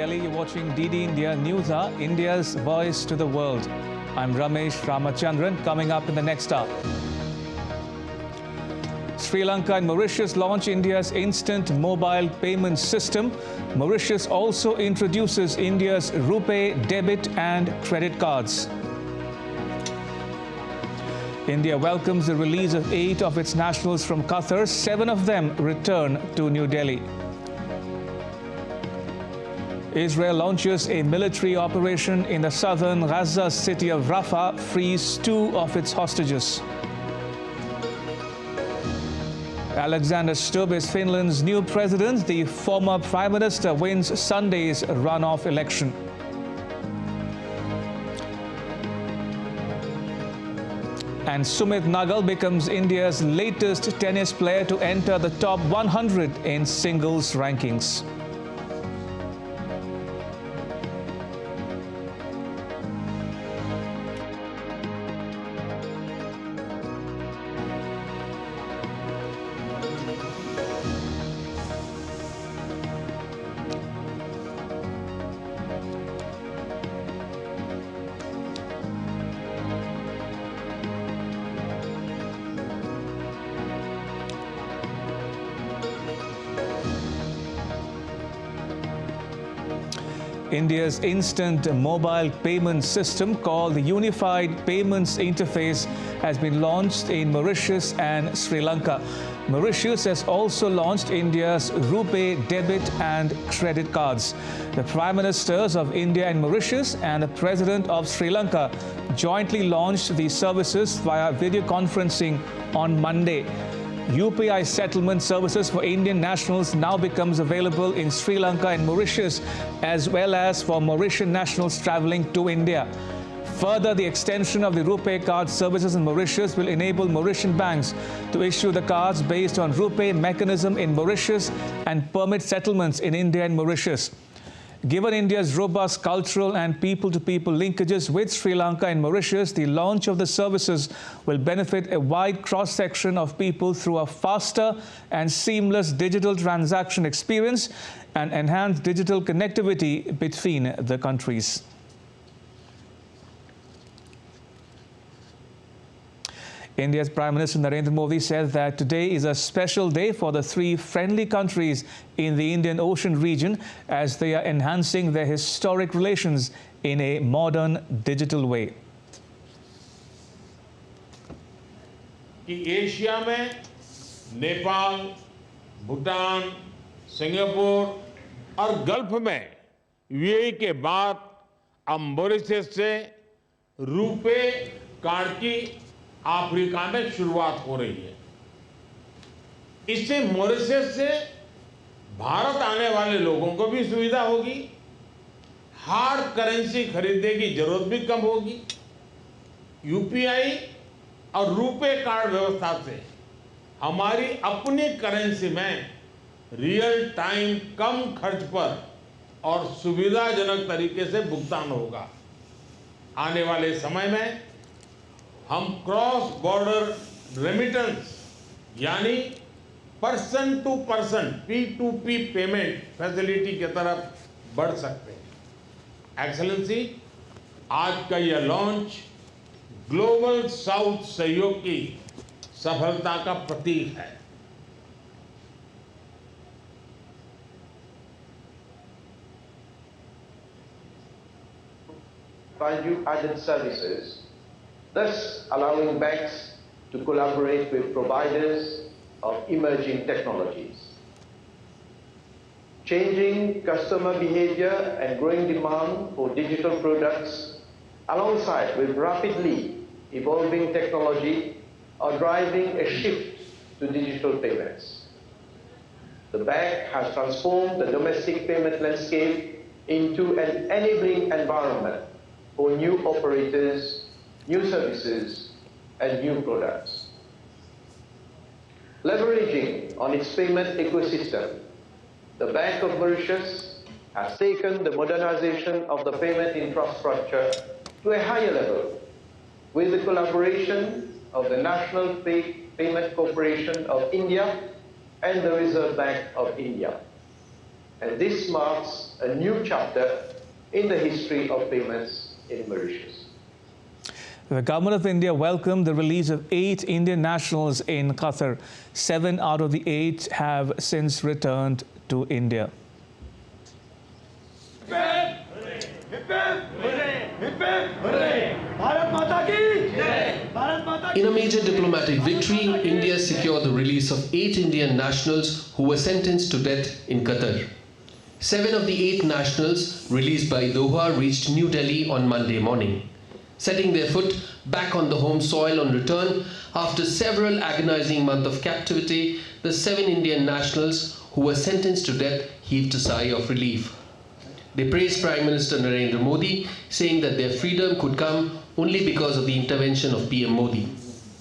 Delhi, you're watching DD India News Hour, India's voice to the world. I'm Ramesh Ramachandran. Coming up in the next hour. Sri Lanka and Mauritius launch India's instant mobile payment system. Mauritius also introduces India's RuPay debit and credit cards. India welcomes the release of 8 of its nationals from Qatar. 7 of them return to New Delhi. Israel launches a military operation in the southern Gaza city of Rafah, frees 2 of its hostages. Alexander Stubb is Finland's new president. The former Prime Minister wins Sunday's runoff election. And Sumit Nagal becomes India's latest tennis player to enter the top 100 in singles rankings. India's instant mobile payment system, called the Unified Payments Interface, has been launched in Mauritius and Sri Lanka. Mauritius has also launched India's RuPay debit and credit cards. The Prime Ministers of India and Mauritius and the President of Sri Lanka jointly launched these services via video conferencing on Monday. UPI settlement services for Indian nationals now becomes available in Sri Lanka and Mauritius, as well as for Mauritian nationals travelling to India. Further, the extension of the RuPay card services in Mauritius will enable Mauritian banks to issue the cards based on RuPay mechanism in Mauritius and permit settlements in India and Mauritius. Given India's robust cultural and people-to-people linkages with Sri Lanka and Mauritius, the launch of the services will benefit a wide cross-section of people through a faster and seamless digital transaction experience and enhanced digital connectivity between the countries. India's Prime Minister Narendra Modi said that today is a special day for the 3 friendly countries in the Indian Ocean region as they are enhancing their historic relations in a modern digital way. कि Asia में Nepal, Bhutan, Singapore और gulf में UAE के बाद अब Mauritius से रूपे card की Africa में शुरुआत हो रही है। इससे मॉरिशस से भारत आने वाले लोगों को भी सुविधा होगी, हार्ड करेंसी खरीदने की जरूरत भी कम होगी। यूपीआई और रूपे कार्ड व्यवस्था से हमारी अपनी करेंसी में रियल टाइम कम खर्च पर और सुविधाजनक तरीके से भुगतान होगा। आने वाले समय में हम क्रॉस बॉर्डर रेमिटेंस यानी person to person P2P payment facility की तरफ बढ़ सकते हैं। एक्सेलेंसी, आज का यह लॉन्च ग्लोबल साउथ सहयोग की सफलता का प्रतीक है। Value-added services, thus allowing banks to collaborate with providers of emerging technologies. Changing customer behavior and growing demand for digital products alongside with rapidly evolving technology are driving a shift to digital payments. The bank has transformed the domestic payment landscape into an enabling environment for new operators, new services, and new products. Leveraging on its payment ecosystem, the Bank of Mauritius has taken the modernization of the payment infrastructure to a higher level with the collaboration of the National Payment Corporation of India and the Reserve Bank of India. and this marks a new chapter in the history of payments in Mauritius. The Government of India welcomed the release of 8 Indian nationals in Qatar. 7 out of the 8 have since returned to India. In a major diplomatic victory, India secured the release of 8 Indian nationals who were sentenced to death in Qatar. 7 of the 8 nationals released by Doha reached New Delhi on Monday morning, setting their foot back on the home soil on return. After several agonizing months of captivity, the 7 Indian nationals who were sentenced to death heaved a sigh of relief. They praised Prime Minister Narendra Modi, saying that their freedom could come only because of the intervention of PM Modi.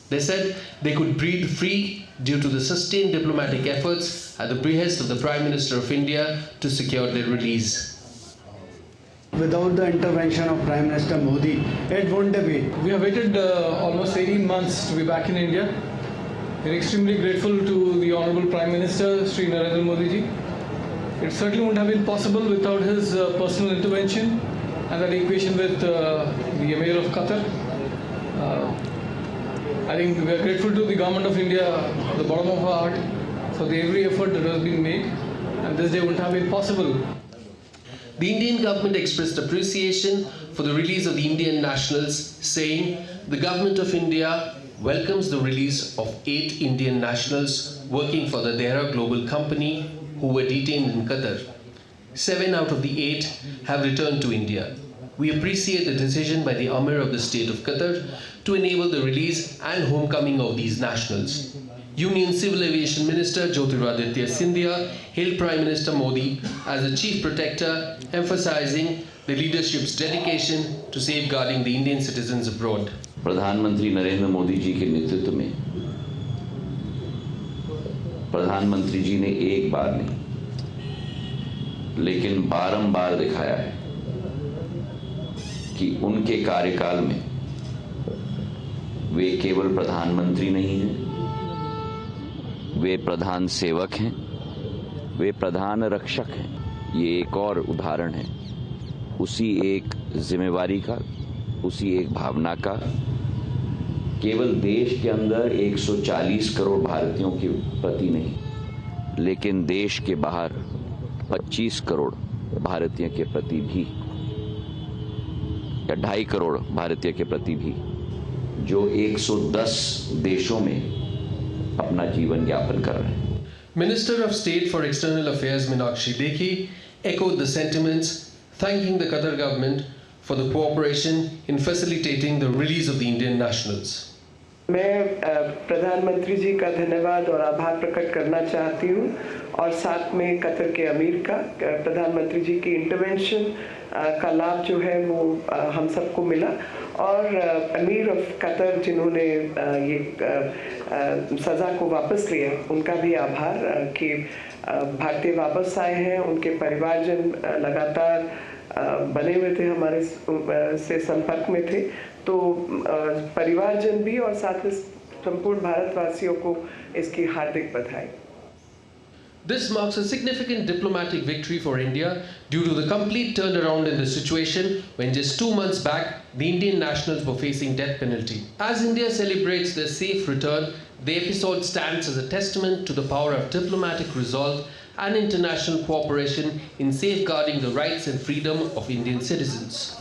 They said they could breathe free due to the sustained diplomatic efforts at the behest of the Prime Minister of India to secure their release. Without the intervention of Prime Minister Modi, it wouldn't have been. We have waited almost 18 months to be back in India. We are extremely grateful to the Honorable Prime Minister, Sri Narendra Modi ji. It certainly wouldn't have been possible without his personal intervention and that equation with the Emir of Qatar. I think we are grateful to the Government of India, the bottom of our heart, for the every effort that has been made, and this day wouldn't have been possible. The Indian government expressed appreciation for the release of the Indian nationals, saying the Government of India welcomes the release of 8 Indian nationals working for the Dehra Global Company who were detained in Qatar. 7 out of the 8 have returned to India. We appreciate the decision by the Amir of the State of Qatar to enable the release and homecoming of these nationals. Union Civil Aviation Minister Jyotiraditya Scindia hailed Prime Minister Modi as the chief protector, emphasizing the leadership's dedication to safeguarding the Indian citizens abroad. प्रधानमंत्री नरेंद्र मोदी जी के नेतृत्व में प्रधानमंत्री जी ने एक बार नहीं लेकिन बारंबार दिखाया है कि उनके कार्यकाल में वे केवल प्रधानमंत्री नहीं हैं, वे प्रधान सेवक हैं, वे प्रधान रक्षक हैं। ये एक और उदाहरण है उसी एक जिम्मेवारी का, उसी एक भावना का। केवल देश के अंदर 140 करोड़ भारतीयों के प्रति नहीं, लेकिन देश के बाहर 25 करोड़ भारतीयों के प्रति भी, या 2.5 करोड़ भारतीय के प्रति भी, जो 110 देशों में अपना जीवन यापन कर रहे हैं। Minister of State for External Affairs Meenakshi Lekhi echoed the sentiments, thanking the Qatar government for the cooperation in facilitating the release of the Indian nationals. मैं प्रधानमंत्री जी का धन्यवाद और आभार प्रकट करना चाहती हूँ और साथ में कतर के अमीर का, प्रधानमंत्री जी की इंटरवेंशन का लाभ जो है वो हम सबको मिला और अमीर ऑफ कतर जिन्होंने ये सज़ा को वापस लिया उनका भी आभार कि भारतीय वापस आए हैं। उनके परिवारजन लगातार बने हुए थे, हमारे से संपर्क में थे, तो परिवारजन भी और साथ ही संपूर्ण भारतवासियों को इसकी हार्दिक बधाई। This marks a significant diplomatic victory for India due to the complete turnaround in the situation when just 2 months back the Indian nationals were facing death penalty. As India celebrates their safe return, the episode stands as a testament to the power of diplomatic resolve and international cooperation in safeguarding the rights and freedom of Indian citizens.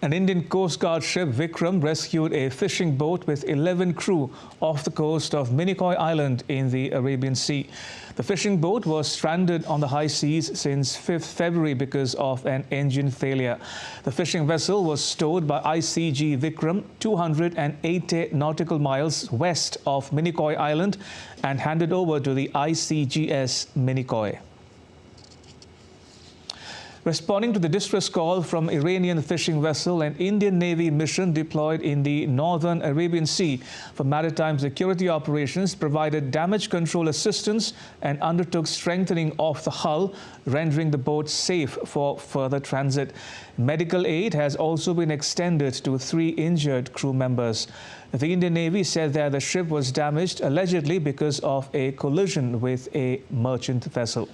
An Indian Coast Guard ship Vikram rescued a fishing boat with 11 crew off the coast of Minicoy Island in the Arabian Sea. The fishing boat was stranded on the high seas since 5th February because of an engine failure. The fishing vessel was stowed by ICG Vikram 280 nautical miles west of Minicoy Island and handed over to the ICGS Minicoy. Responding to the distress call from Iranian fishing vessel, an Indian Navy mission deployed in the northern Arabian Sea for maritime security operations provided damage control assistance and undertook strengthening of the hull, rendering the boat safe for further transit. Medical aid has also been extended to 3 injured crew members. The Indian Navy said that the ship was damaged allegedly because of a collision with a merchant vessel.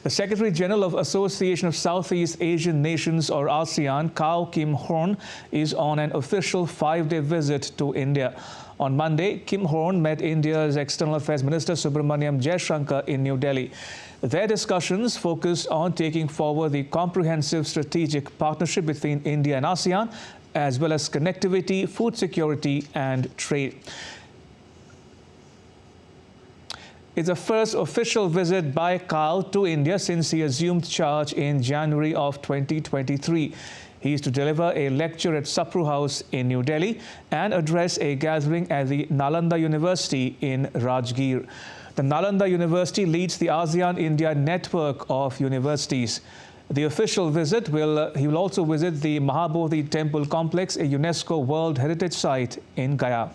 The Secretary General of Association of Southeast Asian Nations, or ASEAN, Kao Kim Horn, is on an official 5-day visit to India. On Monday, Kim Horn met India's External Affairs Minister Subramaniam Jaishankar in New Delhi. Their discussions focused on taking forward the comprehensive strategic partnership between India and ASEAN, as well as connectivity, food security and trade. It's the first official visit by Kao to India since he assumed charge in January of 2023. He is to deliver a lecture at Sapru House in New Delhi and address a gathering at the Nalanda University in Rajgir. The Nalanda University leads the ASEAN-India network of universities. The official visit he will also visit the Mahabodhi Temple Complex, a UNESCO World Heritage Site in Gaya.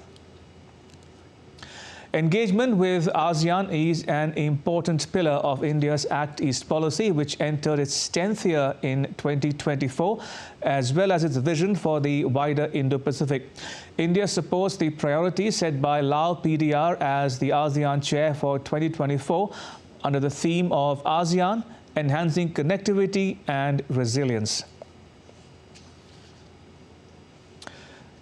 Engagement with ASEAN is an important pillar of India's Act East policy, which entered its 10th year in 2024, as well as its vision for the wider Indo-Pacific. India supports the priorities set by Lal PDR as the ASEAN chair for 2024 under the theme of ASEAN, enhancing connectivity and resilience.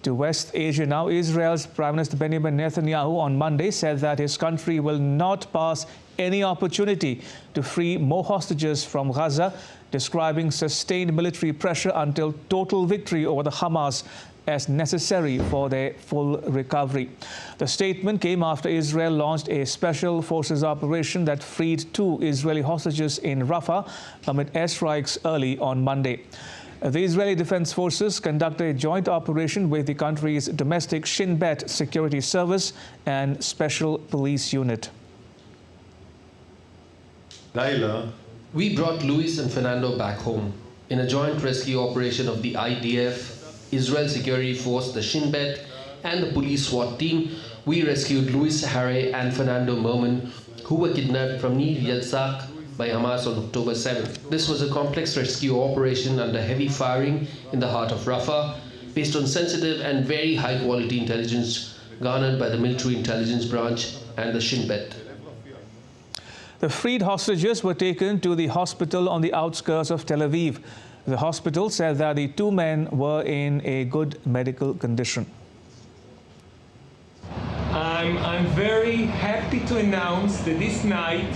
To West Asia now, Israel's Prime Minister Benjamin Netanyahu on Monday said that his country will not pass any opportunity to free more hostages from Gaza, describing sustained military pressure until total victory over the Hamas as necessary for their full recovery. The statement came after Israel launched a special forces operation that freed 2 Israeli hostages in Rafah amid airstrikes early on Monday. The Israeli Defense Forces conducted a joint operation with the country's domestic Shin Bet security service and special police unit. Laila. We brought Luis and Fernando back home in a joint rescue operation of the IDF, Israel Security Force, the Shin Bet, and the police SWAT team. We rescued Luis Harry and Fernando Merman, who were kidnapped from Nir Yitzhak by Hamas on October 7th. This was a complex rescue operation under heavy firing in the heart of Rafah, based on sensitive and very high-quality intelligence garnered by the military intelligence branch and the Shin Bet. The freed hostages were taken to the hospital on the outskirts of Tel Aviv. The hospital said that the 2 men were in a good medical condition. I'm very happy to announce that this night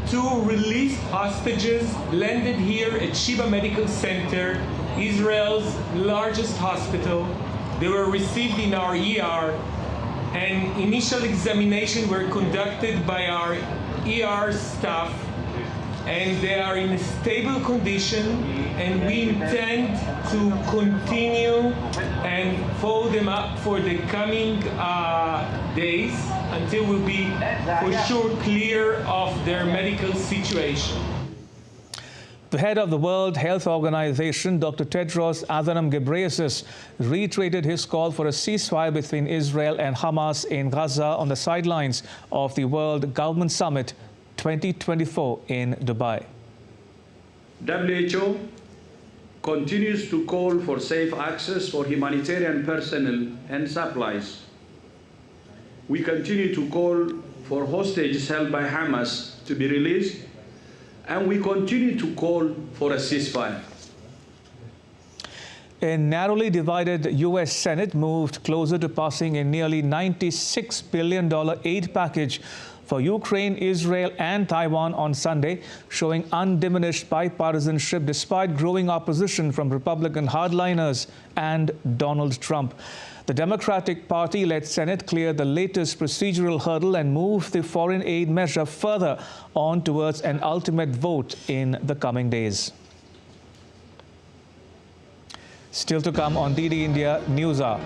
2 released hostages landed here at Sheba Medical Center, Israel's largest hospital. They were received in our ER, and initial examination were conducted by our ER staff, and they are in a stable condition, and we intend to continue and follow them up for the coming days until we'll be for sure clear of their medical situation. The head of the World Health Organization, Dr. Tedros Adhanom Ghebreyesus, reiterated his call for a ceasefire between Israel and Hamas in Gaza on the sidelines of the World Government Summit 2024 in Dubai. WHO continues to call for safe access for humanitarian personnel and supplies. We continue to call for hostages held by Hamas to be released, and we continue to call for a ceasefire. A narrowly divided U.S. Senate moved closer to passing a nearly $96 billion aid package for Ukraine, Israel and Taiwan on Sunday, showing undiminished bipartisanship despite growing opposition from Republican hardliners and Donald Trump. The Democratic Party-led Senate cleared the latest procedural hurdle and moved the foreign aid measure further on towards an ultimate vote in the coming days. Still to come on DD India News Hour.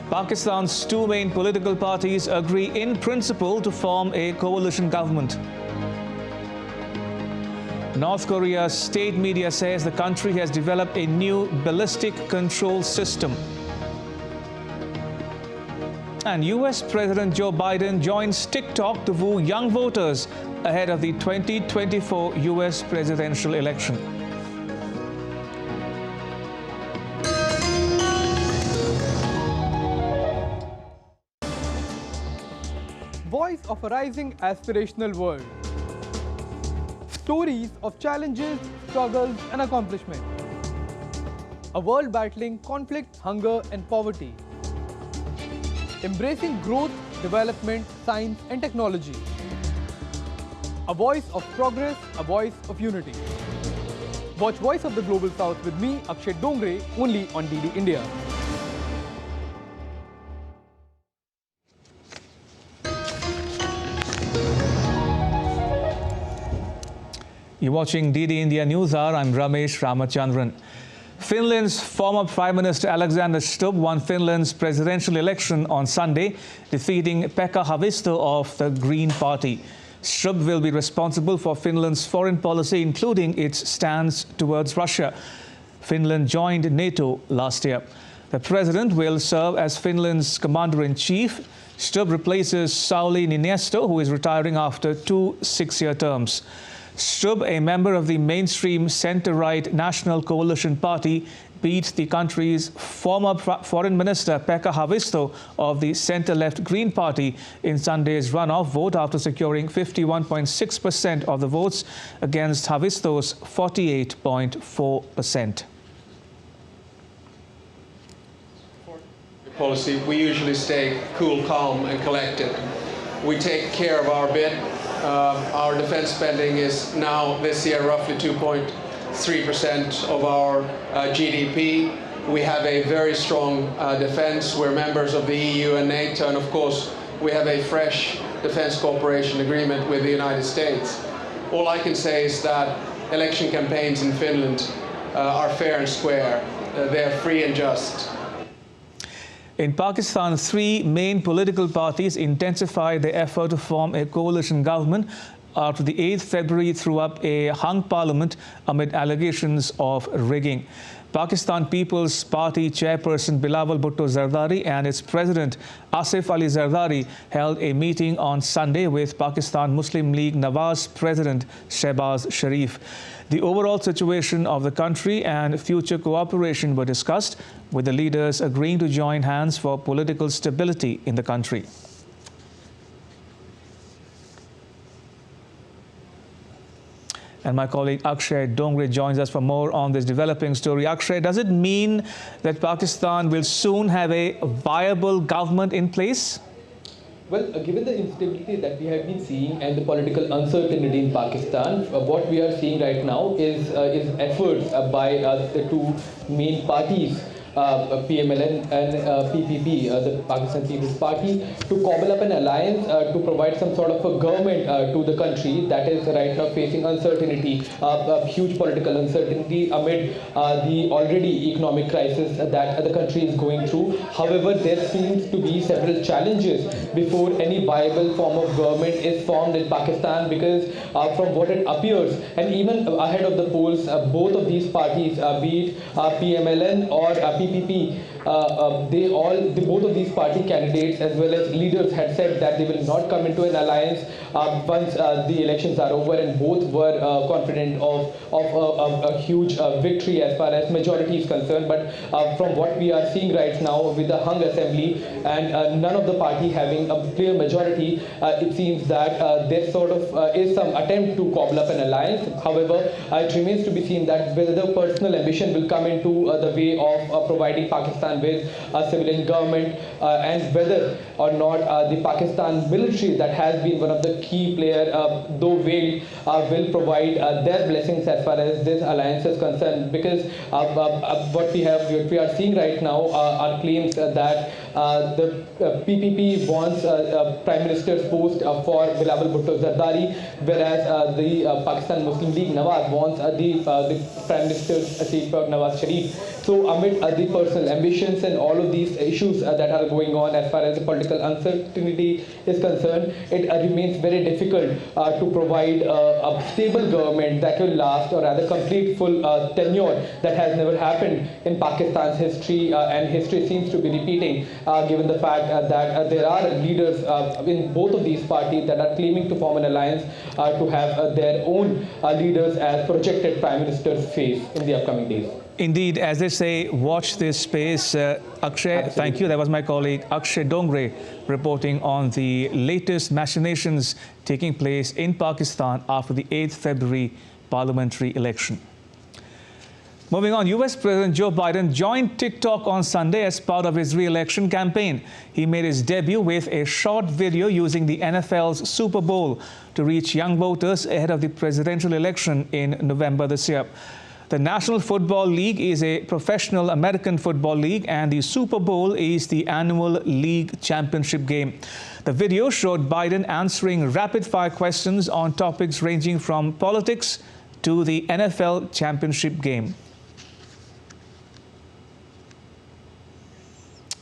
Pakistan's 2 main political parties agree in principle to form a coalition government. North Korea's state media says the country has developed a new ballistic control system. And US President Joe Biden joins TikTok to woo young voters ahead of the 2024 US presidential election. Voice of a rising aspirational world. Stories of challenges, struggles and accomplishment. A world battling conflict, hunger and poverty. Embracing growth, development, science and technology. A voice of progress, a voice of unity. Watch Voice of the Global South with me, Akshay Dongre, only on DD India. You're watching DD India News Hour. I'm Ramesh Ramachandran. Finland's former Prime Minister Alexander Stubb won Finland's presidential election on Sunday, defeating Pekka Haavisto of the Green Party. Stubb will be responsible for Finland's foreign policy, including its stance towards Russia. Finland joined NATO last year. The president will serve as Finland's commander-in-chief. Stubb replaces Sauli Niinisto, who is retiring after 2 6-year terms. Stubb, a member of the mainstream centre-right National Coalition Party, beat the country's former Foreign Minister Pekka Haavisto of the centre-left Green Party in Sunday's runoff vote after securing 51.6% of the votes against Haavisto's 48.4%. Policy, we usually stay cool, calm and collected. We take care of our bit. Our defense spending is now this year roughly 2.3% of our GDP. We have a very strong defense. We're members of the EU and NATO, and of course we have a fresh defense cooperation agreement with the United States. All I can say is that election campaigns in Finland are fair and square. They're free and just. In Pakistan, 3 main political parties intensified their effort to form a coalition government after the 8th February threw up a hung parliament amid allegations of rigging. Pakistan People's Party chairperson Bilawal Bhutto Zardari and its president Asif Ali Zardari held a meeting on Sunday with Pakistan Muslim League Nawaz President Shehbaz Sharif. The overall situation of the country and future cooperation were discussed, with the leaders agreeing to join hands for political stability in the country. And my colleague Akshay Dongre joins us for more on this developing story. Akshay, does it mean that Pakistan will soon have a viable government in place? Well, given the instability that we have been seeing and the political uncertainty in Pakistan, what we are seeing right now is efforts by the 2 main parties, PMLN and PPP, the Pakistan People's Party, to cobble up an alliance to provide some sort of a government to the country that is right now facing uncertainty, huge political uncertainty amid the already economic crisis that the country is going through. However, there seems to be several challenges before any viable form of government is formed in Pakistan, because from what it appears, and even ahead of the polls, both of these parties, be it PMLN or PPP, both of these party candidates as well as leaders had said that they will not come into an alliance once the elections are over, and both were confident of a huge victory as far as majority is concerned. But from what we are seeing right now with the hung assembly and none of the party having a clear majority, it seems that there sort of is some attempt to cobble up an alliance. However, it remains to be seen that whether the personal ambition will come into the way of providing Pakistan with a civilian government, and whether or not the Pakistan military, that has been one of the key players, though veiled, will provide their blessings as far as this alliance is concerned. Because what we are seeing right now are claims that The PPP wants Prime Minister's post for Bilawal Bhutto Zardari, whereas the Pakistan Muslim League Nawaz wants the Prime Minister's seat for Nawaz Sharif. So amid the personal ambitions and all of these issues that are going on as far as the political uncertainty is concerned, it remains very difficult to provide a stable government that will last, or rather complete full tenure that has never happened in Pakistan's history, and history seems to be repeating given the fact that there are leaders in both of these parties that are claiming to form an alliance to have their own leaders as projected Prime Minister's face in the upcoming days. Indeed, as they say, watch this space. Akshay, thank you. That was my colleague Akshay Dongre reporting on the latest machinations taking place in Pakistan after the 8th February parliamentary election. Moving on, US President Joe Biden joined TikTok on Sunday as part of his re-election campaign. He made his debut with a short video using the NFL's Super Bowl to reach young voters ahead of the presidential election in November this year. The National Football League is a professional American football league, and the Super Bowl is the annual league championship game. The video showed Biden answering rapid-fire questions on topics ranging from politics to the NFL championship game.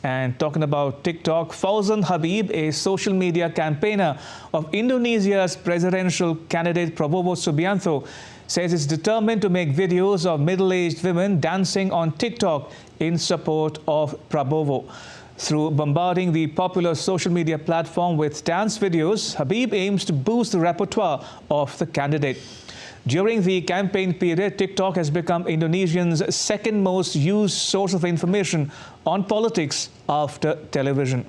And talking about TikTok, Fauzan Habib, a social media campaigner of Indonesia's presidential candidate Prabowo Subianto, says it's determined to make videos of middle-aged women dancing on TikTok in support of Prabowo. Through bombarding the popular social media platform with dance videos, Habib aims to boost the repertoire of the candidate. During the campaign period, TikTok has become Indonesians' second most used source of information on politics after television.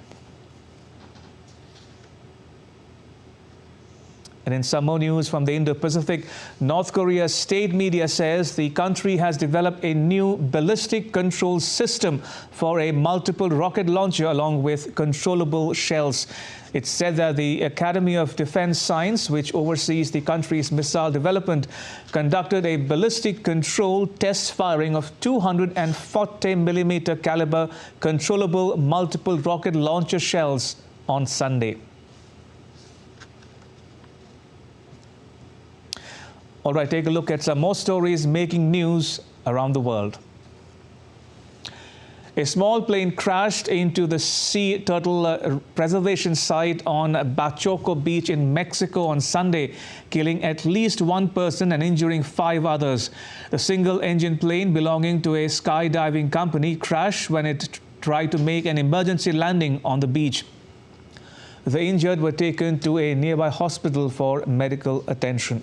And in some more news from the Indo-Pacific, North Korea's state media says the country has developed a new ballistic control system for a multiple rocket launcher along with controllable shells. It's said that the Academy of Defense Science, which oversees the country's missile development, conducted a ballistic control test firing of 240mm caliber controllable multiple rocket launcher shells on Sunday. All right, take a look at some more stories making news around the world. A small plane crashed into the sea turtle preservation site on Bachoco Beach in Mexico on Sunday, killing at least one person and injuring 5 others. The single-engine plane belonging to a skydiving company crashed when it tried to make an emergency landing on the beach. The injured were taken to a nearby hospital for medical attention.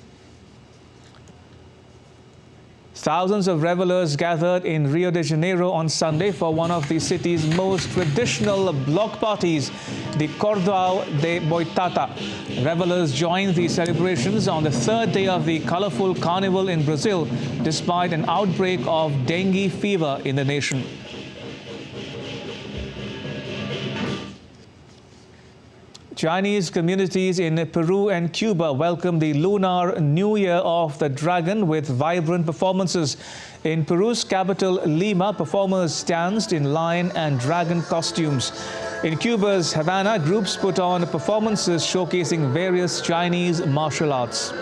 Thousands of revelers gathered in Rio de Janeiro on Sunday for one of the city's most traditional block parties, the Cordão de Boitata. Revelers joined the celebrations on the 3rd day of the colorful carnival in Brazil, despite an outbreak of dengue fever in the nation. Chinese communities in Peru and Cuba welcomed the Lunar New Year of the Dragon with vibrant performances. In Peru's capital, Lima, performers danced in lion and dragon costumes. In Cuba's Havana, groups put on performances showcasing various Chinese martial arts.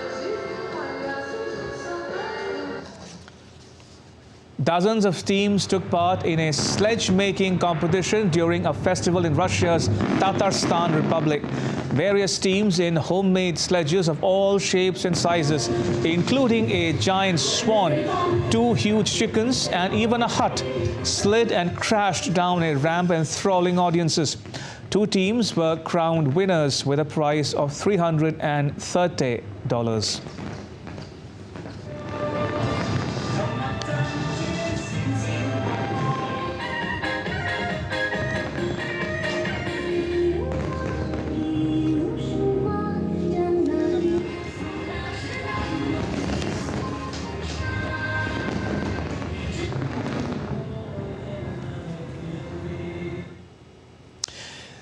Dozens of teams took part in a sledge-making competition during a festival in Russia's Tatarstan Republic. Various teams in homemade sledges of all shapes and sizes, including a giant swan, 2 huge chickens, and even a hut, slid and crashed down a ramp, enthralling audiences. 2 teams were crowned winners with a prize of $330.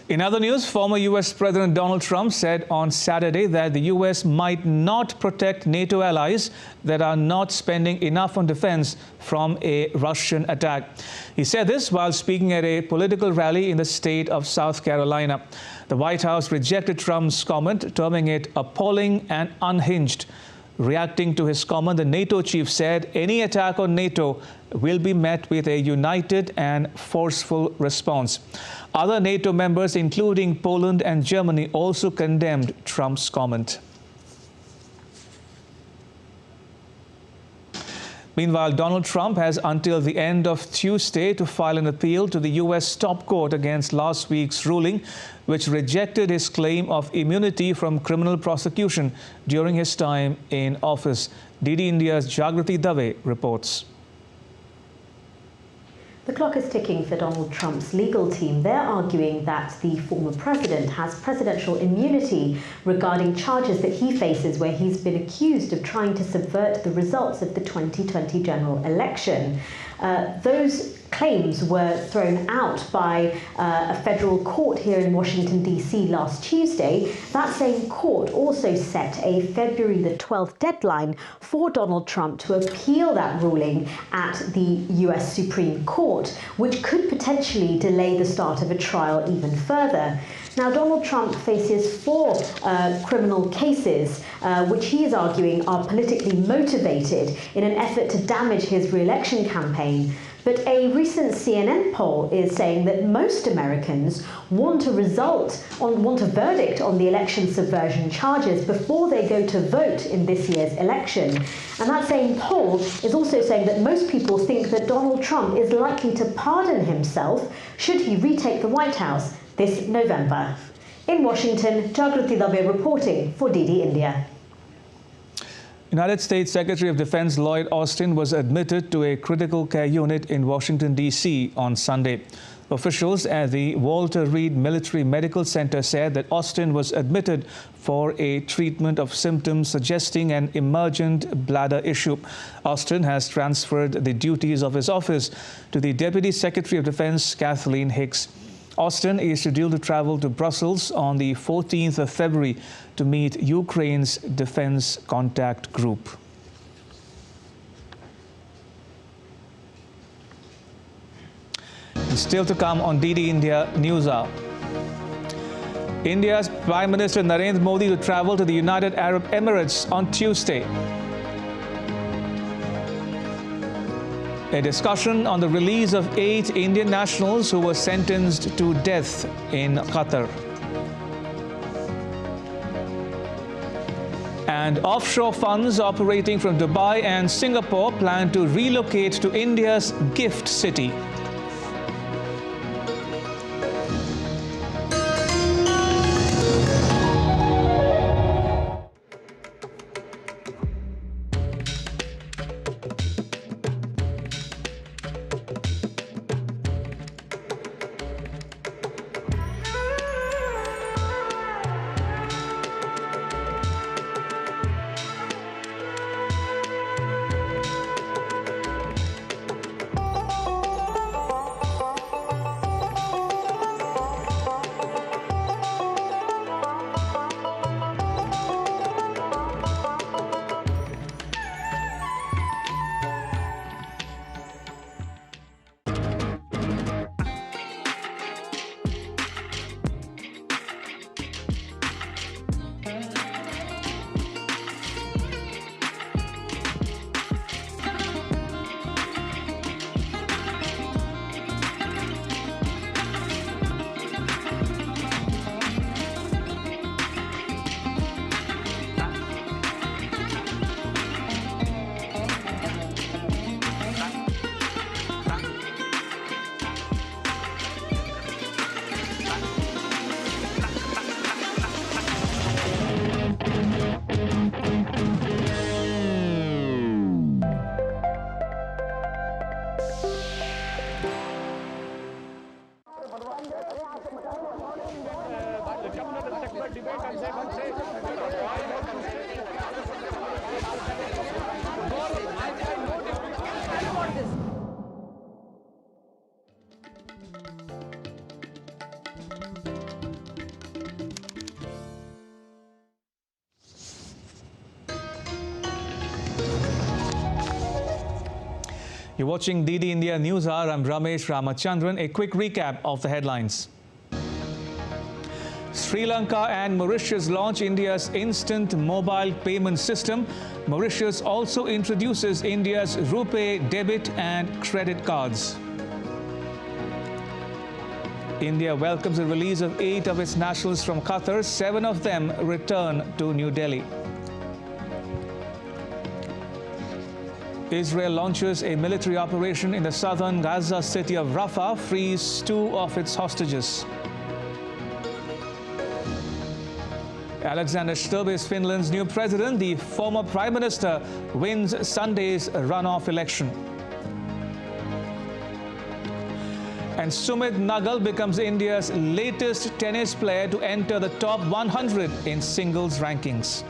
In other news, former U.S. President Donald Trump said on Saturday that the U.S. might not protect NATO allies that are not spending enough on defense from a Russian attack. He said this while speaking at a political rally in the state of South Carolina. The White House rejected Trump's comment, terming it appalling and unhinged. Reacting to his comment, the NATO chief said any attack on NATO will be met with a united and forceful response. Other NATO members, including Poland and Germany, also condemned Trump's comment. Meanwhile, Donald Trump has until the end of Tuesday to file an appeal to the U.S. top court against last week's ruling, which rejected his claim of immunity from criminal prosecution during his time in office. DD India's Jagrati Dave reports. The clock is ticking for Donald Trump's legal team. They're arguing that the former president has presidential immunity regarding charges that he faces where he's been accused of trying to subvert the results of the 2020 general election. Those claims were thrown out by a federal court here in Washington, D.C. last Tuesday. That same court also set a February the 12th deadline for Donald Trump to appeal that ruling at the U.S. Supreme Court, which could potentially delay the start of a trial even further. Now, Donald Trump faces 4 criminal cases, which he is arguing are politically motivated in an effort to damage his re-election campaign. But a recent CNN poll is saying that most Americans want a verdict on the election subversion charges before they go to vote in this year's election. And that same poll is also saying that most people think that Donald Trump is likely to pardon himself should he retake the White House this November. In Washington, Jagrati Dave reporting for DD India. United States Secretary of Defense Lloyd Austin was admitted to a critical care unit in Washington, D.C. on Sunday. Officials at the Walter Reed Military Medical Center said that Austin was admitted for a treatment of symptoms suggesting an emergent bladder issue. Austin has transferred the duties of his office to the Deputy Secretary of Defense, Kathleen Hicks. Austin is scheduled to travel to Brussels on the 14th of February to meet Ukraine's defense contact group. Still to come on DD India News Hour. India's Prime Minister Narendra Modi to travel to the United Arab Emirates on Tuesday. A discussion on the release of 8 Indian nationals who were sentenced to death in Qatar. And offshore funds operating from Dubai and Singapore plan to relocate to India's gift city. You're watching DD India News Hour. I'm Ramesh Ramachandran. A quick recap of the headlines. Sri Lanka and Mauritius launch India's instant mobile payment system. Mauritius also introduces India's RuPay debit and credit cards. India welcomes the release of 8 of its nationals from Qatar. 7 of them return to New Delhi. Israel launches a military operation in the southern Gaza city of Rafah, frees 2 of its hostages. Alexander Stubb is Finland's new president. The former prime minister wins Sunday's runoff election. And Sumit Nagal becomes India's latest tennis player to enter the top 100 in singles rankings.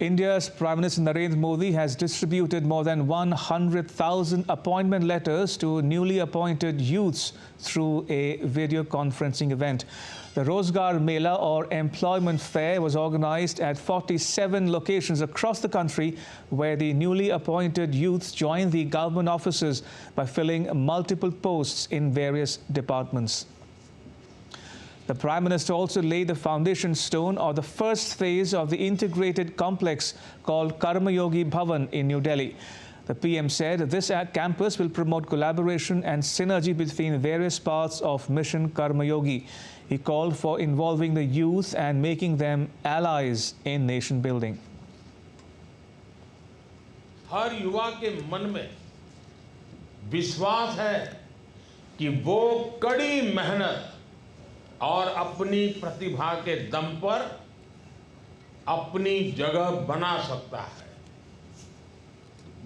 India's Prime Minister Narendra Modi has distributed more than 100,000 appointment letters to newly appointed youths through a video conferencing event. The Rozgar Mela, or employment fair, was organized at 47 locations across the country, where the newly appointed youths join the government offices by filling multiple posts in various departments. The Prime Minister also laid the foundation stone of the first phase of the integrated complex called Karma Yogi Bhavan in New Delhi. The PM said this campus will promote collaboration and synergy between various parts of Mission Karma Yogi. He called for involving the youth and making them allies in nation building. हर युवा के मन में विश्वास है कि वो कड़ी मेहनत और अपनी प्रतिभा के दम पर अपनी जगह बना सकता है।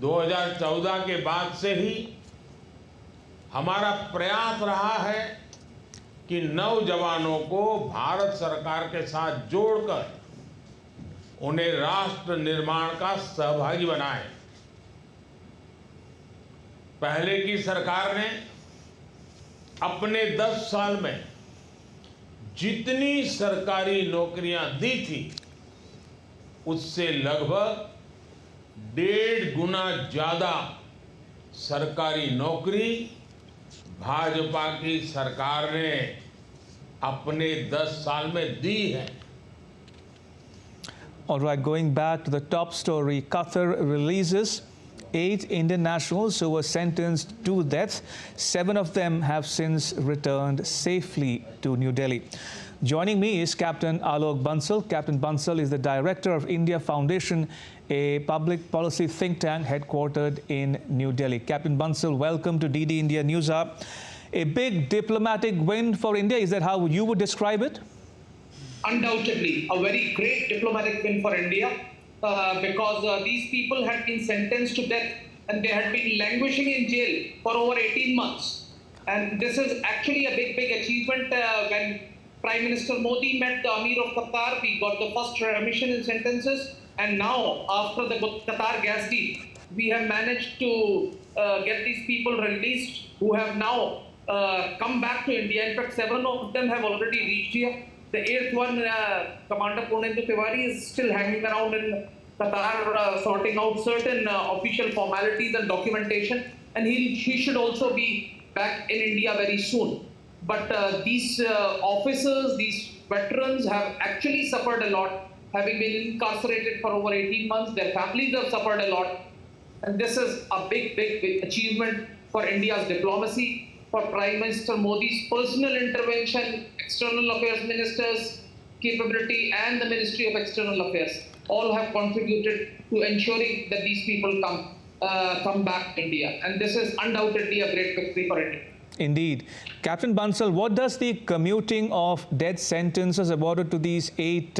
2014 के बाद से ही हमारा प्रयास रहा है कि नौजवानों को भारत सरकार के साथ जोड़कर उन्हें राष्ट्र निर्माण का सहभागी बनाएं। पहले की सरकार ने अपने 10 साल में जितनी सरकारी नौकरियां दी थी, उससे लगभग 1.5 गुना ज्यादा सरकारी नौकरी भाजपा की सरकार ने अपने 10 साल में दी है। All right, going back to the top story, Qatar releases 8 Indian nationals who were sentenced to death. 7 of them have since returned safely to New Delhi. Joining me is Captain Alok Bansal. Captain Bansal is the director of India Foundation, a public policy think tank headquartered in New Delhi. Captain Bansal, welcome to DD India News Hour. A big diplomatic win for India, is that how you would describe it? Undoubtedly, a very great diplomatic win for India. Because these people had been sentenced to death and they had been languishing in jail for over 18 months. And this is actually a big achievement. When Prime Minister Modi met the Amir of Qatar, we got the first remission in sentences. And now, after the Qatar gas deal, we have managed to get these people released who have now come back to India. In fact, 7 of them have already reached here. The 8th one, Commander Purnendu Tiwari, is still hanging around in Qatar, sorting out certain official formalities and documentation, and he should also be back in India very soon. But these officers, these veterans have actually suffered a lot, having been incarcerated for over 18 months. Their families have suffered a lot, and this is a big achievement for India's diplomacy, for Prime Minister Modi's personal intervention, External Affairs Minister's capability, and the Ministry of External Affairs all have contributed to ensuring that these people come back to India. And this is undoubtedly a great victory for India. Indeed. Captain Bansal, what does the commuting of death sentences awarded to these 8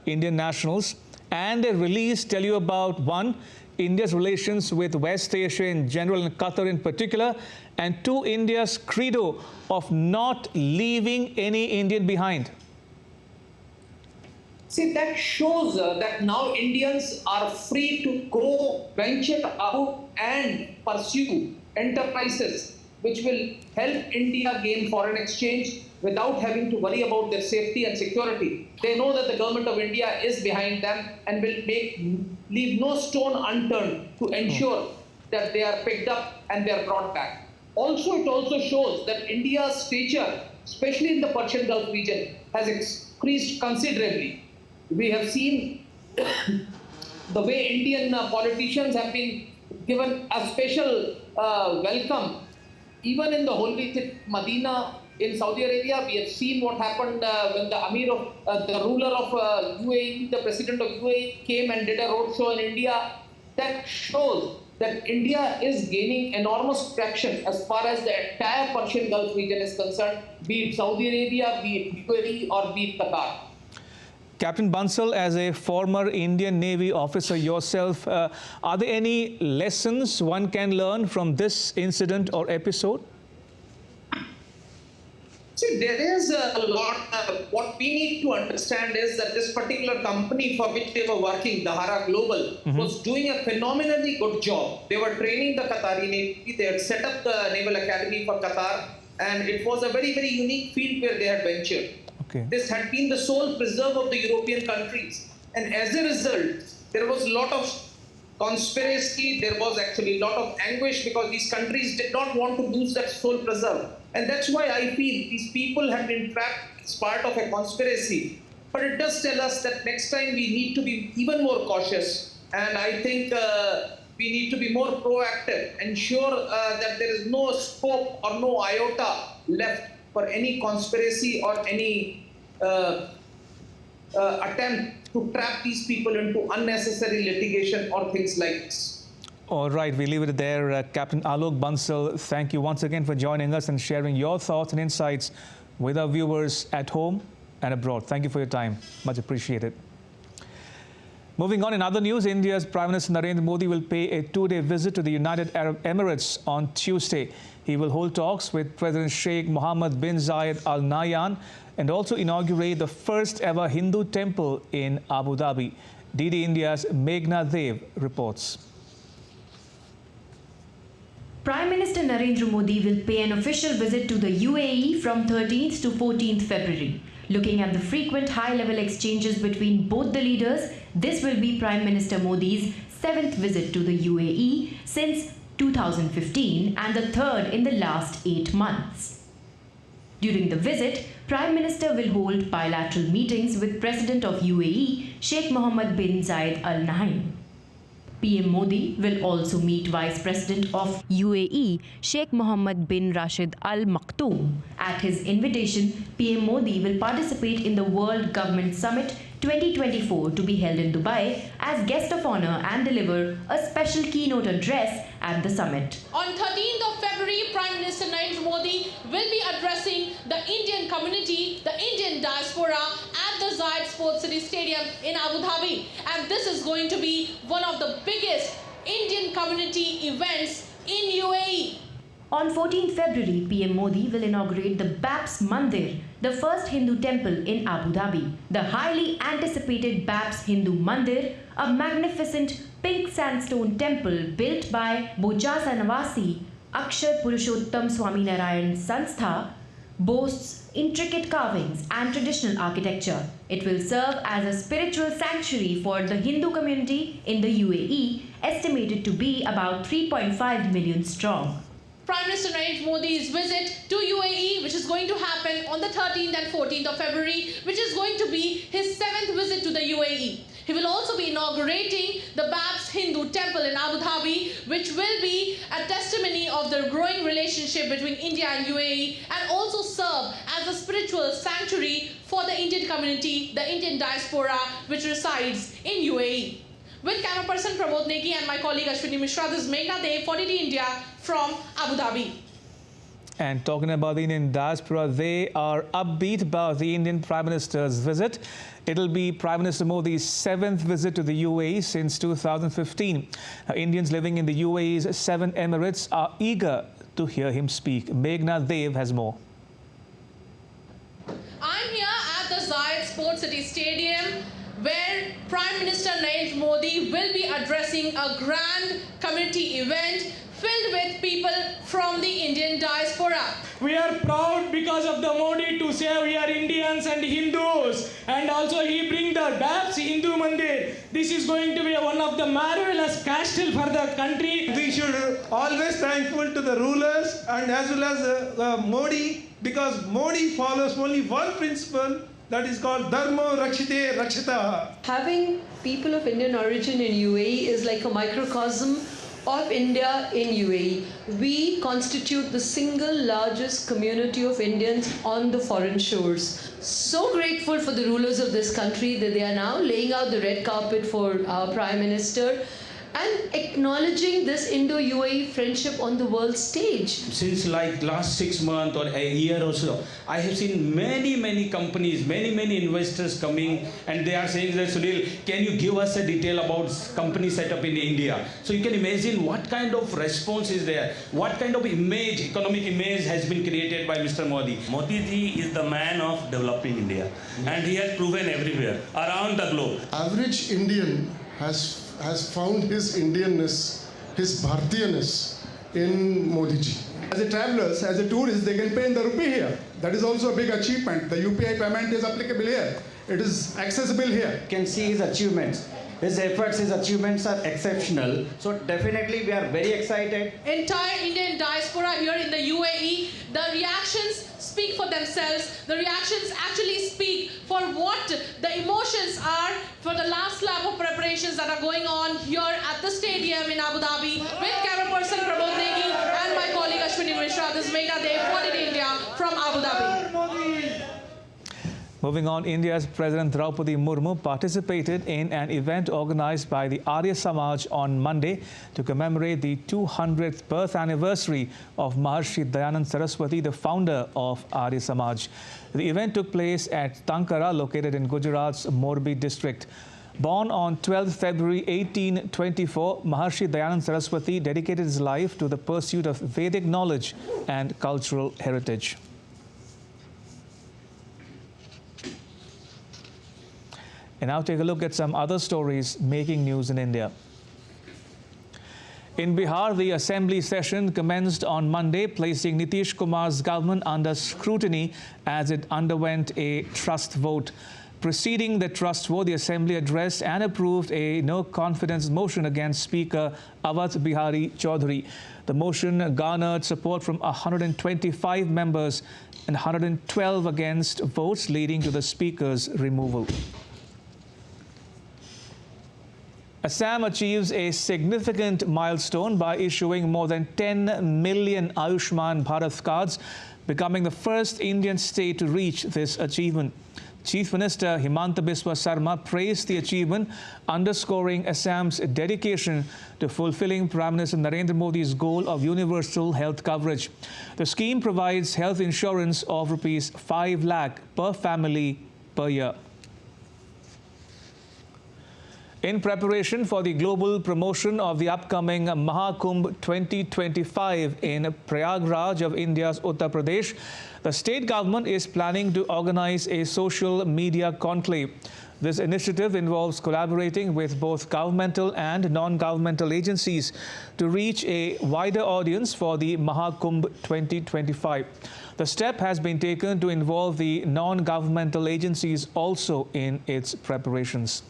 Indian nationals and their release tell you about, 1, India's relations with West Asia in general and Qatar in particular, and 2, India's credo of not leaving any Indian behind? See, that shows that now Indians are free to go, venture out and pursue enterprises which will help India gain foreign exchange, without having to worry about their safety and security. They know that the government of India is behind them and will leave no stone unturned to ensure that they are picked up and they are brought back. Also, it also shows that India's stature, especially in the Persian Gulf region, has increased considerably. We have seen the way Indian politicians have been given a special welcome. Even in the holy city Medina in Saudi Arabia, we have seen what happened when the Amir of the ruler of UAE, the president of UAE, came and did a roadshow in India. That shows that India is gaining enormous traction as far as the entire Persian Gulf region is concerned, be it Saudi Arabia, be it UAE, or be it Qatar. Captain Bansal, as a former Indian Navy officer yourself, are there any lessons one can learn from this incident or episode? See, there is a lot. What we need to understand is that this particular company for which they were working, Dahara Global, was doing a phenomenally good job. They were training the Qatari Navy. They had set up the Naval Academy for Qatar, and it was a very, very unique field where they had ventured. Okay. This had been the sole preserve of the European countries. And as a result, there was a lot of conspiracy, there was actually a lot of anguish because these countries did not want to lose that sole preserve. And that's why I feel these people have been trapped as part of a conspiracy. But it does tell us that next time we need to be even more cautious. And I think we need to be more proactive, ensure that there is no scope or no iota left for any conspiracy or any attempt to trap these people into unnecessary litigation or things like this. All right, we leave it there. Captain Alok Bansal, thank you once again for joining us and sharing your thoughts and insights with our viewers at home and abroad. Thank you for your time. Much appreciated. Moving on, in other news, India's Prime Minister Narendra Modi will pay a two-day visit to the United Arab Emirates on Tuesday. He will hold talks with President Sheikh Mohammed bin Zayed Al Nahyan and also inaugurate the first ever Hindu temple in Abu Dhabi. DD India's Meghna Dev reports. Prime Minister Narendra Modi will pay an official visit to the UAE from 13th to 14th February. Looking at the frequent high-level exchanges between both the leaders, this will be Prime Minister Modi's 7th visit to the UAE since 2015 and the third in the last 8 months. During the visit, Prime Minister will hold bilateral meetings with President of UAE, Sheikh Mohammed bin Zayed Al Nahyan. PM Modi will also meet Vice President of UAE, Sheikh Mohammed bin Rashid Al Maktoum. At his invitation, PM Modi will participate in the World Government Summit 2024 to be held in Dubai as guest of honor and deliver a special keynote address at the summit. On 13th of February, Prime Minister Narendra Modi will be addressing the Indian community, the Indian diaspora at the Zayed Sports City Stadium in Abu Dhabi. And this is going to be one of the biggest Indian community events in UAE. On 14th February, PM Modi will inaugurate the Baps Mandir, the first Hindu temple in Abu Dhabi. The highly anticipated Baps Hindu Mandir, a magnificent pink sandstone temple built by Bojasa Navasi Akshar Purushottam Swaminarayan Sanstha, boasts intricate carvings and traditional architecture. It will serve as a spiritual sanctuary for the Hindu community in the UAE, estimated to be about 3.5 million strong. Prime Minister Narendra Modi's visit to UAE, which is going to happen on the 13th and 14th of February, which is going to be his 7th visit to the UAE. He will also be inaugurating the Baps Hindu Temple in Abu Dhabi, which will be a testimony of the growing relationship between India and UAE and also serve as a spiritual sanctuary for the Indian community, the Indian diaspora, which resides in UAE. With camera person Pramod Negi and my colleague Ashwini Mishra, this is Meghna Dev for DD India from Abu Dhabi. And talking about the Indian diaspora, they are upbeat about the Indian Prime Minister's visit. It'll be Prime Minister Modi's 7th visit to the UAE since 2015. Now, Indians living in the UAE's 7 Emirates are eager to hear him speak. Meghna Dev has more. I'm here at the Zayed Sports City Stadium, where Prime Minister Narendra Modi will be addressing a grand community event filled with people from the Indian diaspora. We are proud because of the Modi to say we are Indians and Hindus, and also he bring the DAPS Hindu Mandir. This is going to be one of the marvelous castle for the country. We should always thankful to the rulers and as well as Modi, because Modi follows only one principle, that is called Dharma Rakshite Rakshita. Having people of Indian origin in UAE is like a microcosm of India in UAE. We constitute the single largest community of Indians on the foreign shores. So grateful for the rulers of this country that they are now laying out the red carpet for our Prime Minister and acknowledging this Indo-UAE friendship on the world stage. Since like last 6 months or a year or so, I have seen many companies, many investors coming, and they are saying that, Sunil, can you give us a detail about company setup in India? So you can imagine what kind of response is there, what kind of image, economic image has been created by Mr. Modi. Modi ji is the man of developing India, and he has proven everywhere around the globe. Average Indian has found his Indianness, his Bharatiyaness in Modi ji. As a travelers, as a tourist, they can pay in the rupee here. That is also a big achievement. The UPI payment is applicable here. It is accessible here. You can see his achievements. His efforts, his achievements are exceptional. So definitely we are very excited. Entire Indian diaspora here in the UAE, the reactions speak for themselves. The reactions actually speak for what the emotions are for the last lap of preparations that are going on here at the stadium in Abu Dhabi with camera person Prabodh Negi and my colleague Ashwini Mishra. This is Megha Dev, One in India from Abu Dhabi. Moving on, India's President Draupadi Murmu participated in an event organized by the Arya Samaj on Monday to commemorate the 200th birth anniversary of Maharshi Dayanand Saraswati, the founder of Arya Samaj. The event took place at Tankara, located in Gujarat's Morbi district. Born on 12 February 1824, Maharshi Dayanand Saraswati dedicated his life to the pursuit of Vedic knowledge and cultural heritage. And now take a look at some other stories making news in India. In Bihar, the assembly session commenced on Monday, placing Nitish Kumar's government under scrutiny as it underwent a trust vote. Preceding the trust vote, the assembly addressed and approved a no-confidence motion against Speaker Awadh Bihari Chaudhary. The motion garnered support from 125 members and 112 against votes, leading to the Speaker's removal. Assam achieves a significant milestone by issuing more than 10 million Ayushman Bharat cards, becoming the first Indian state to reach this achievement. Chief Minister Himanta Biswa Sarma praised the achievement, underscoring Assam's dedication to fulfilling Prime Minister Narendra Modi's goal of universal health coverage. The scheme provides health insurance of Rs 5 lakh per family per year. In preparation for the global promotion of the upcoming Mahakumbh 2025 in Prayagraj of India's Uttar Pradesh, the state government is planning to organize a social media conclave. This initiative involves collaborating with both governmental and non-governmental agencies to reach a wider audience for the Mahakumbh 2025. The step has been taken to involve the non-governmental agencies also in its preparations.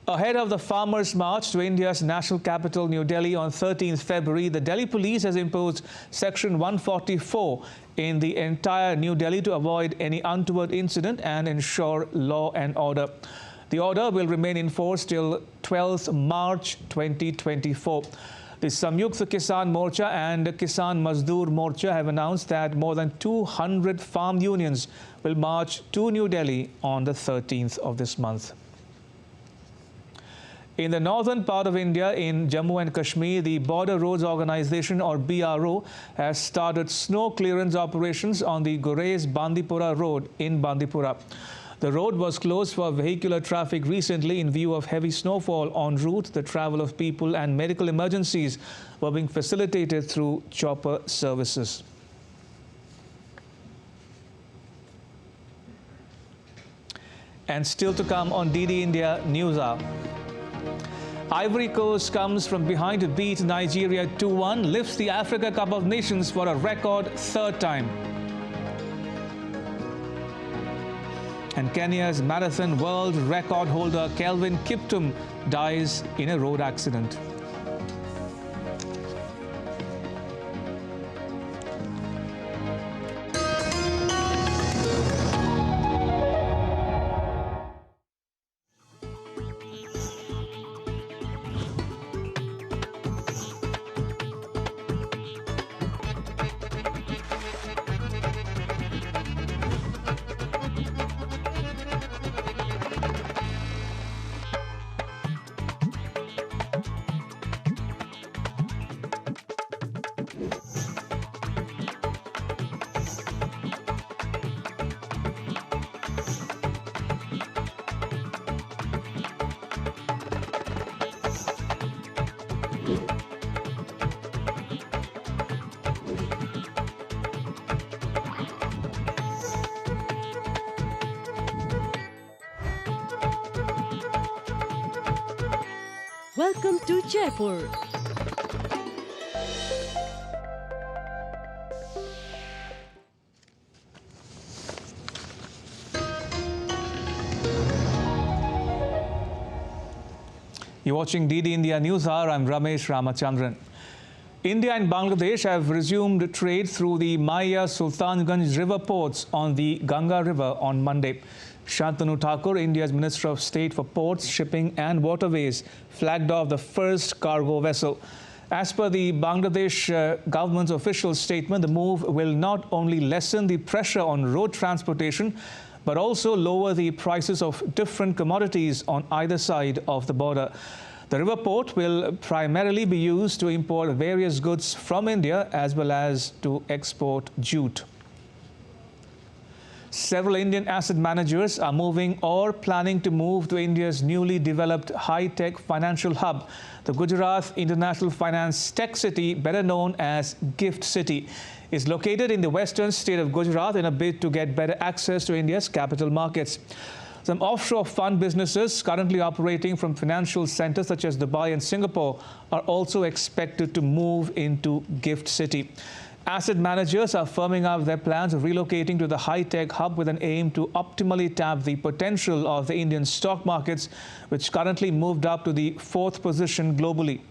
Ahead of the Farmers' March to India's national capital, New Delhi, on 13th February, the Delhi police has imposed Section 144 in the entire New Delhi to avoid any untoward incident and ensure law and order. The order will remain in force till 12th March 2024. The Samyukta Kisan Morcha and Kisan Mazdoor Morcha have announced that more than 200 farm unions will march to New Delhi on the 13th of this month. In the northern part of India, in Jammu and Kashmir, the Border Roads Organization, or BRO, has started snow clearance operations on the Gurez-Bandipora road in Bandipora. The road was closed for vehicular traffic recently in view of heavy snowfall en route. The travel of people and medical emergencies were being facilitated through chopper services. And still to come on DD India News Hour. Ivory Coast comes from behind to beat Nigeria 2-1, lifts the Africa Cup of Nations for a record third time. And Kenya's marathon world record holder Kelvin Kiptum dies in a road accident. Welcome to Jaipur. You're watching DD India News Hour. I'm Ramesh Ramachandran. India and Bangladesh have resumed trade through the Maya Sultanganj river ports on the Ganga River on Monday. Shantanu Thakur, India's Minister of State for Ports, Shipping and Waterways, flagged off the first cargo vessel. As per the Bangladesh government's official statement, the move will not only lessen the pressure on road transportation, but also lower the prices of different commodities on either side of the border. The river port will primarily be used to import various goods from India as well as to export jute. Several Indian asset managers are moving or planning to move to India's newly developed high-tech financial hub, the Gujarat International Finance Tech City, better known as GIFT City, is located in the western state of Gujarat in a bid to get better access to India's capital markets. Some offshore fund businesses currently operating from financial centers such as Dubai and Singapore are also expected to move into GIFT City. Asset managers are firming up their plans of relocating to the high-tech hub with an aim to optimally tap the potential of the Indian stock markets, which currently moved up to the 4th position globally.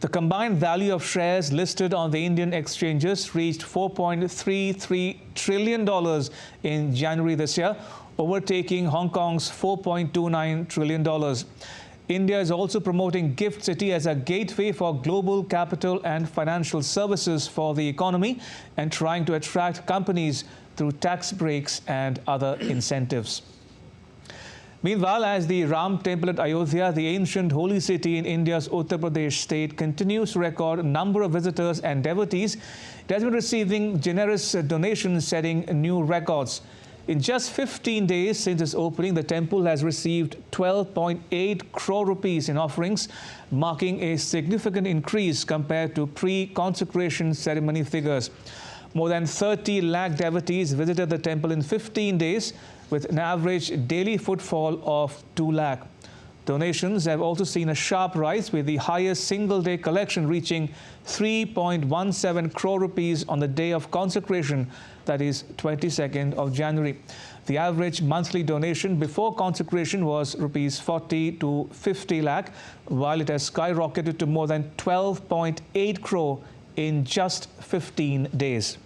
The combined value of shares listed on the Indian exchanges reached $4.33 trillion in January this year, overtaking Hong Kong's $4.29 trillion. India is also promoting GIFT City as a gateway for global capital and financial services for the economy and trying to attract companies through tax breaks and other incentives. Meanwhile, as the Ram Temple at Ayodhya, the ancient holy city in India's Uttar Pradesh state, continues to record a number of visitors and devotees, it has been receiving generous donations, setting new records. In just 15 days since its opening, the temple has received 12.8 crore rupees in offerings, marking a significant increase compared to pre-consecration ceremony figures. More than 30 lakh devotees visited the temple in 15 days, with an average daily footfall of 2 lakh. Donations have also seen a sharp rise, with the highest single-day collection reaching 3.17 crore rupees on the day of consecration, that is 22nd of January. The average monthly donation before consecration was rupees 40 to 50 lakh, while it has skyrocketed to more than 12.8 crore in just 15 days.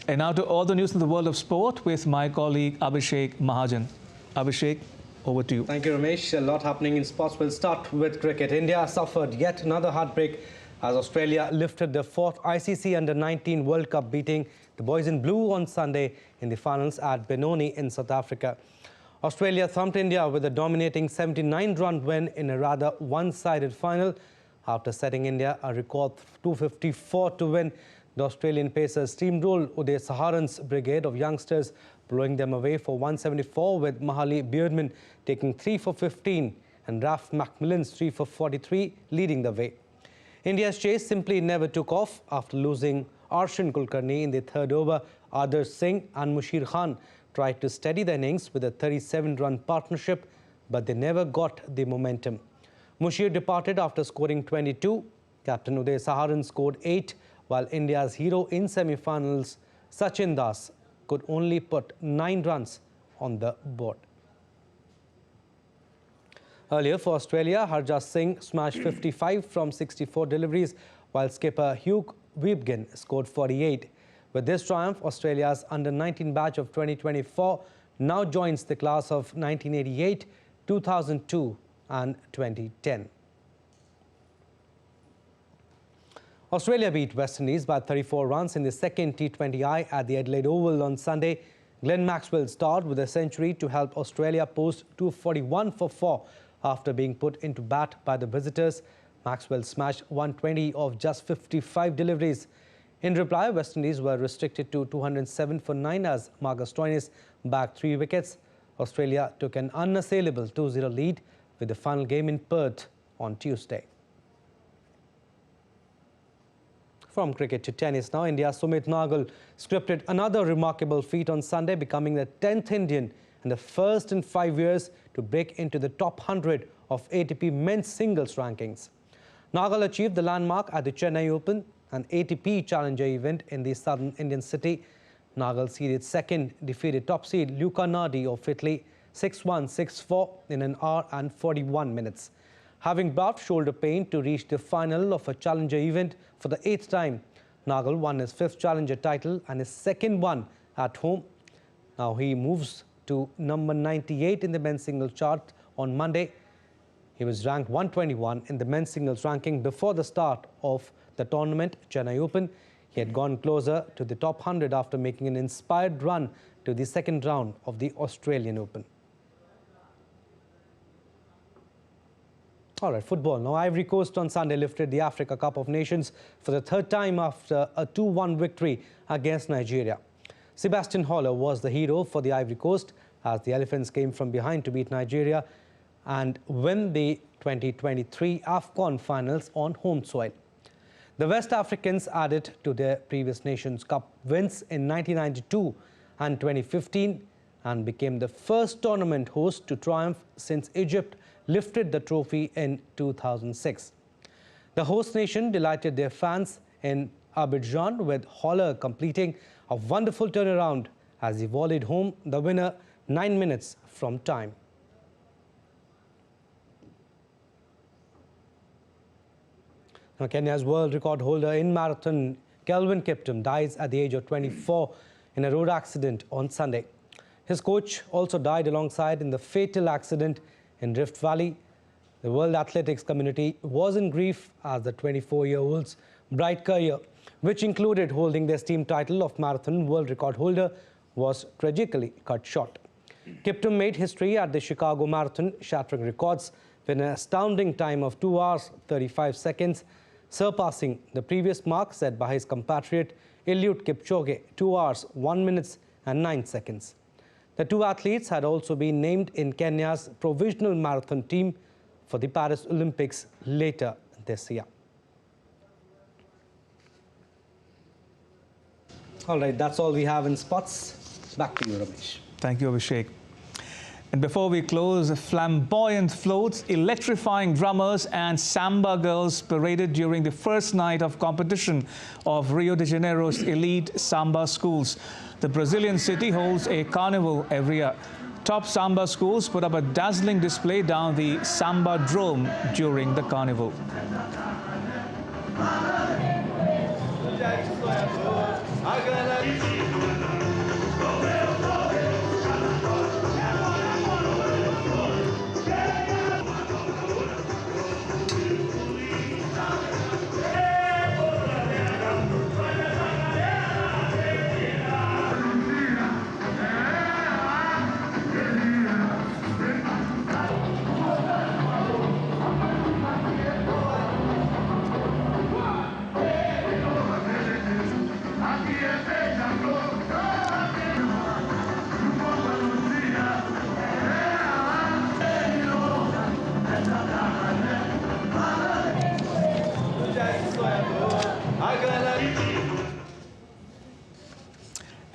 And now to all the news in the world of sport with my colleague Abhishek Mahajan. Abhishek, over to you. Thank you, Ramesh. A lot happening in sports. We'll start with cricket. India suffered yet another heartbreak as Australia lifted their 4th ICC Under-19 World Cup, beating the boys in blue on Sunday in the finals at Benoni in South Africa. Australia thumped India with a dominating 79-run win in a rather one-sided final. After setting India a record 254 to win, the Australian Pacers steamrolled Uday Saharan's brigade of youngsters, blowing them away for 174, with Mahali Beardman taking 3 for 15 and Raf McMillan's 3 for 43 leading the way. India's chase simply never took off after losing Arshan Kulkarni in the 3rd over. Adarsh Singh and Mushir Khan tried to steady the innings with a 37-run partnership, but they never got the momentum. Mushir departed after scoring 22. Captain Uday Saharan scored 8, while India's hero in semi-finals, Sachin Das, could only put 9 runs on the board. Earlier for Australia, Harjit Singh smashed 55 from 64 deliveries, while skipper Hugh Weibgen scored 48. With this triumph, Australia's under-19 batch of 2024 now joins the class of 1988, 2002 and 2010. Australia beat West Indies by 34 runs in the second T20I at the Adelaide Oval on Sunday. Glenn Maxwell starred with a century to help Australia post 241 for 4 after being put into bat by the visitors. Maxwell smashed 120 of just 55 deliveries. In reply, West Indies were restricted to 207 for 9 as Marcus Stoinis bagged 3 wickets. Australia took an unassailable 2-0 lead with the final game in Perth on Tuesday. From cricket to tennis now, India's Sumit Nagal scripted another remarkable feat on Sunday, becoming the 10th Indian and the first in 5 years to break into the top 100 of ATP men's singles rankings. Nagal achieved the landmark at the Chennai Open, an ATP challenger event in the southern Indian city. Nagal seeded second, defeated top seed Luca Nardi of Italy 6-1, 6-4 in an hour and 41 minutes. Having battled shoulder pain to reach the final of a challenger event for the 8th time, Nagal won his 5th challenger title and his 2nd one at home. Now he moves to number 98 in the men's singles chart on Monday. He was ranked 121 in the men's singles ranking before the start of the tournament, Chennai Open. He had gone closer to the top 100 after making an inspired run to the 2nd round of the Australian Open. All right, football. Now, Ivory Coast on Sunday lifted the Africa Cup of Nations for the 3rd time after a 2-1 victory against Nigeria. Sebastian Haller was the hero for the Ivory Coast as the Elephants came from behind to beat Nigeria and win the 2023 AFCON finals on home soil. The West Africans added to their previous Nations Cup wins in 1992 and 2015 and became the first tournament host to triumph since Egypt lifted the trophy in 2006. The host nation delighted their fans in Abidjan, with Haller completing a wonderful turnaround as he volleyed home the winner 9 minutes from time. Now, Kenya's world record holder in marathon, Kelvin Kiptum, dies at the age of 24 in a road accident on Sunday. His coach also died alongside in the fatal accident in Rift Valley. The world athletics community was in grief as the 24-year-old's bright career, which included holding the esteemed title of marathon world record holder, was tragically cut short. Kiptum made history at the Chicago Marathon, shattering records with an astounding time of 2 hours 35 seconds, surpassing the previous mark set by his compatriot Eliud Kipchoge, 2 hours 1 minute and 9 seconds. The two athletes had also been named in Kenya's provisional marathon team for the Paris Olympics later this year. All right, that's all we have in sports. Back to you, Ramesh. Thank you, Abhishek. And before we close, flamboyant floats, electrifying drummers and samba girls paraded during the first night of competition of Rio de Janeiro's elite samba schools. The Brazilian city holds a carnival every year. Top samba schools put up a dazzling display down the Samba Drome during the carnival.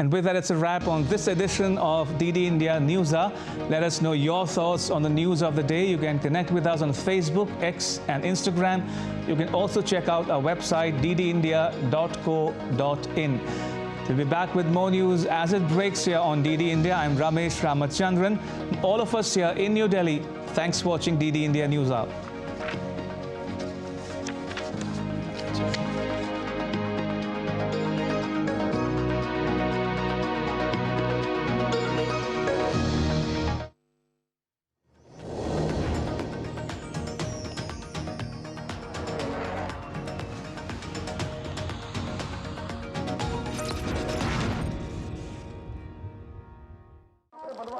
And with that, it's a wrap on this edition of DD India News Hour. Let us know your thoughts on the news of the day. You can connect with us on Facebook, X and Instagram. You can also check out our website, ddindia.co.in. We'll be back with more news as it breaks here on DD India. I'm Ramesh Ramachandran. All of us here in New Delhi, thanks for watching DD India News Hour.